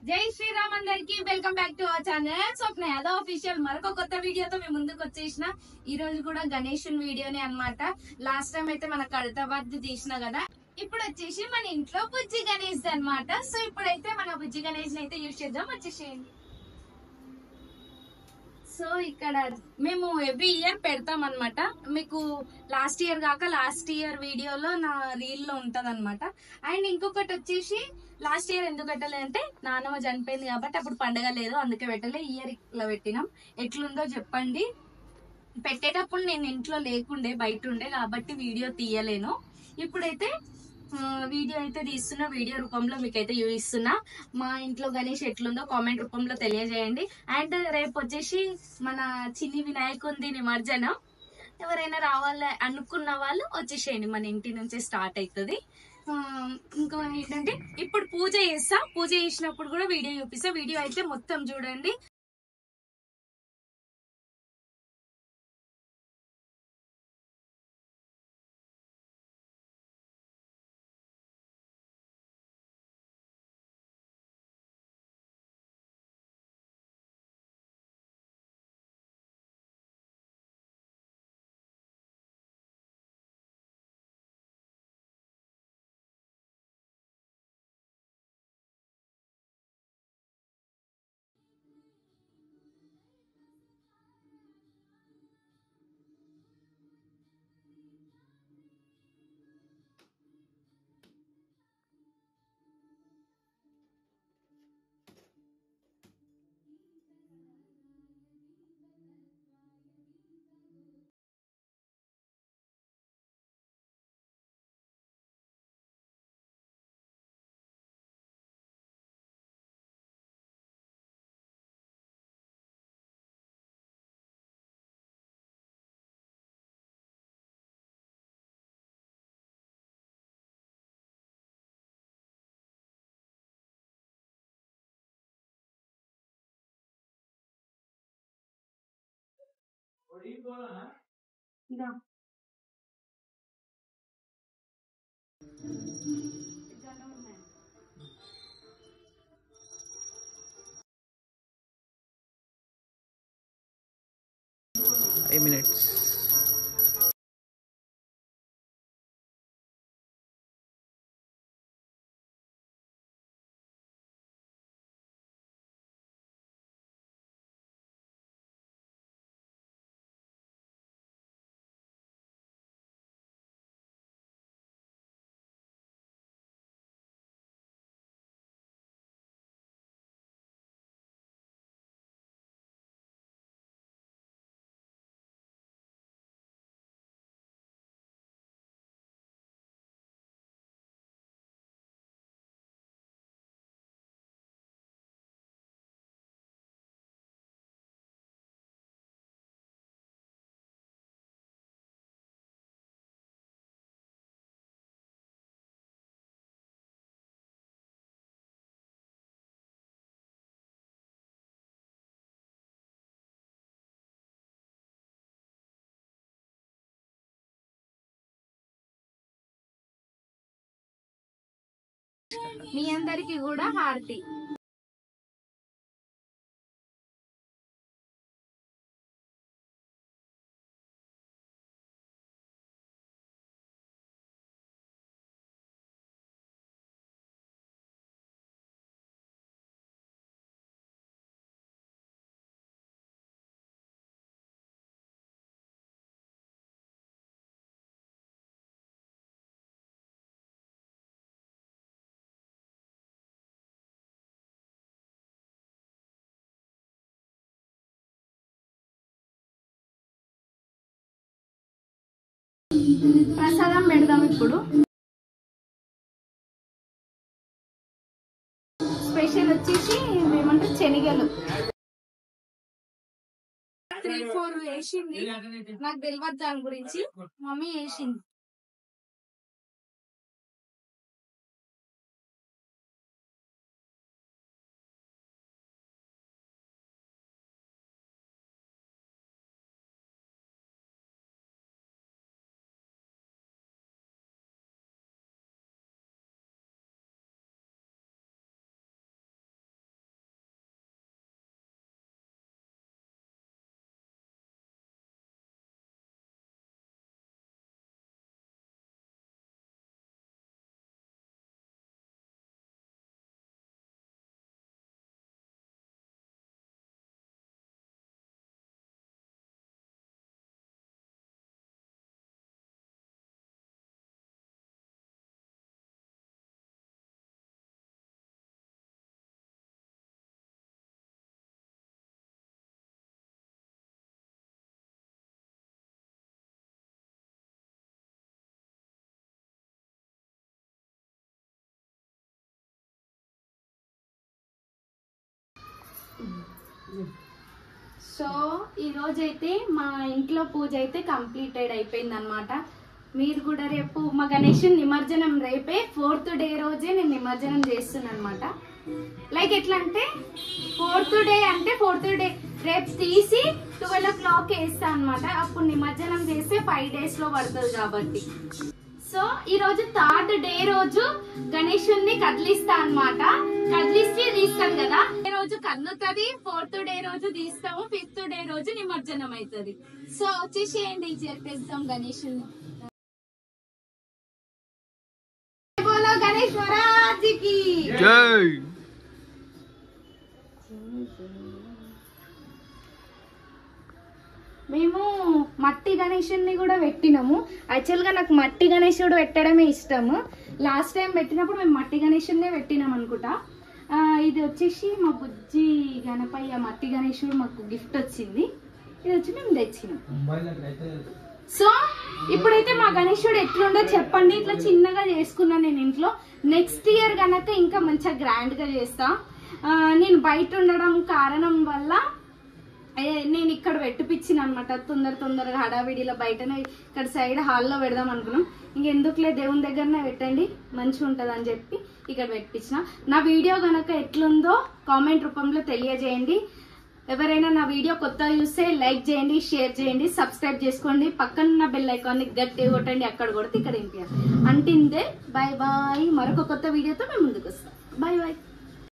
జై శ్రీరామ్ అందరికి welcome back to our channel Swapna Yadav official మరొక కొత్త వీడియోతో మేము ముందుకు వచ్చేసిన. ఈ రోజు కూడా గణేశుని వీడియోనే అన్నమాట. లాస్ట్ టైం అయితే మన కడతాబాద్ తీసిన కదా, ఇప్పుడు వచ్చేసి మన ఇంట్లో బుజ్జి గణేష్ అన్నమాట. సో ఇప్పుడైతే మన బుజ్జి గణేష్ అయితే యూజ్ చేద్దాం, వచ్చేసేయండి. సో ఇక్కడ మేము ఎవ్రీ ఇయర్ పెడతాం అనమాట. మీకు లాస్ట్ ఇయర్ కాక లాస్ట్ ఇయర్ వీడియోలో నా రీల్ లో ఉంటది అనమాట. అండ్ ఇంకొకటి వచ్చేసి లాస్ట్ ఇయర్ ఎందుకు పెట్టలేదు అంటే నాన్నమ్మ చనిపోయింది కాబట్టి అప్పుడు పండగ లేదు, అందుకే పెట్టలే. ఇయర్ ఇట్లా పెట్టినాం. ఎట్లుందో చెప్పండి. పెట్టేటప్పుడు నేను ఇంట్లో లేకుండే, బయట ఉండే కాబట్టి వీడియో తీయలేను. ఇప్పుడైతే వీడియో అయితే తీస్తున్నా, వీడియో రూపంలో మీకైతే చూపిస్తున్నా. మా ఇంట్లో గణేష్ ఎట్లుందో కామెంట్ రూపంలో తెలియజేయండి. అండ్ రేపు వచ్చేసి మన చిన్ని వినాయకుడి నిమజ్జనం. ఎవరైనా రావాలి అనుకున్న వాళ్ళు వచ్చేసేయండి, మన ఇంటి నుంచే స్టార్ట్ అవుతుంది. ఇంకా ఏంటంటే ఇప్పుడు పూజ చేస్తా, పూజ చేసినప్పుడు కూడా వీడియో చూపిస్తా. వీడియో అయితే మొత్తం చూడండి. ఇంకా 5 minutes. మీ అందరికి కూడా హారతి. ప్రసాదం పెడదాం ఇప్పుడు. స్పెషల్ వచ్చేసి ఏమంటారు, శనగలు 3-4 వేసింది. నాకు తెలియదు దాని గురించి, మమ్మీ వేసింది. సో ఈ రోజైతే మా ఇంట్లో పూజ అయితే కంప్లీటెడ్ అయిపోయింది అనమాట. మీరు కూడా రేపు మా గణేష్ నిమజ్జనం రేపే 4th డే రోజే నేను నిమజ్జనం చేస్తున్నాను అనమాట. లైక్ ఎట్లా అంటే 4th డే అంటే 4th డే రేపు తీసి 12 o'clock వేస్తా అనమాట. అప్పుడు నిమజ్జనం చేస్తే 5 days లో పడుతుంది కాబట్టి. సో ఈ రోజు 3rd డే రోజు గణేశుని కదిలిస్తా అన్నమాట. కదిలిస్తే తీస్తాం కదా, ఈ రోజు కన్నుతుంది. 4th డే రోజు తీస్తాము, 5th డే రోజు నిమజ్జనం అవుతుంది. సో వచ్చేసేయండి, చేస్తాం గణేశుని. బోలో గణేష్ మహారాజ్ కి జై. మేము మట్టి గణేశుని కూడా పెట్టినాము. యాక్చువల్ గా నాకు మట్టి గణేశుడు పెట్టడమే ఇష్టము. లాస్ట్ టైం పెట్టినప్పుడు మేము మట్టి గణేశునే పెట్టినాం అనుకుంటా. ఇది వచ్చేసి మా బుజ్జి గణపయ్య మట్టి గణేశుడు మాకు గిఫ్ట్ వచ్చింది. ఇది వచ్చి మేము తెచ్చినాం. సో ఇప్పుడైతే మా గణేశుడు ఎట్లుండో చెప్పండి. ఇట్లా చిన్నగా చేసుకున్నా నేను ఇంట్లో. నెక్స్ట్ ఇయర్ గనక ఇంకా మంచిగా గ్రాండ్ గా చేస్తా. నేను బయట ఉండడం కారణం వల్ల నేను ఇక్కడ పెట్టిపించిన అనమాట. తొందరగా హడావిడిలో బయటనే ఇక్కడ సైడ్ హాల్లో పెడదాం అనుకున్నాం. ఇంకెందుకులే దేవుని దగ్గరనే పెట్టండి మంచిగా ఉంటుంది అని చెప్పి ఇక్కడ పెట్టించిన. నా వీడియో గనక ఎట్లుందో కామెంట్ రూపంలో తెలియజేయండి. ఎవరైనా నా వీడియో కొత్తగా చూస్తే లైక్ చేయండి, షేర్ చేయండి, సబ్స్క్రైబ్ చేసుకోండి. పక్కన బెల్ ఐకాన్ని గట్టిగా కొట్టండి, అక్కడ కొడితే ఇక్కడ ఇంపియాలి. అంటిందే. Bye bye. మరొక కొత్త వీడియోతో మేము ముందుకు వస్తాం. Bye bye.